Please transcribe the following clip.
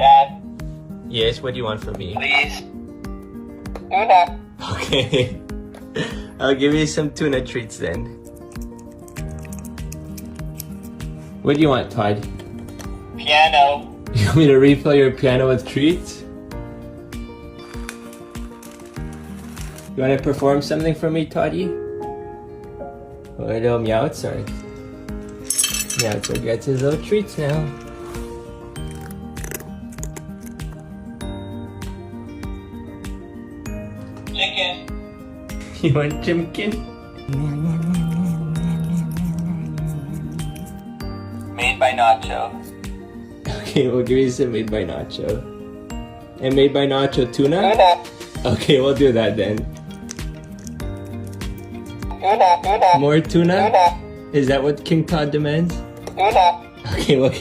Dad, Yes, what do you want from me? please. Tuna. Okay. I'll give you some tuna treats then. What do you want, Todd? Piano. You want me to refill your piano with treats? You want to perform something for me, Toddy? A little Meowser. Meowser gets his little treats now. Chicken. You want Chimkin? Made by Nacho. Okay, we'll give you some made by Nacho. And made by Nacho tuna? Tuna. Okay, we'll do that then. Tuna. Tuna. More tuna? Tuna. Is that what King Todd demands? Tuna. Okay, we'll give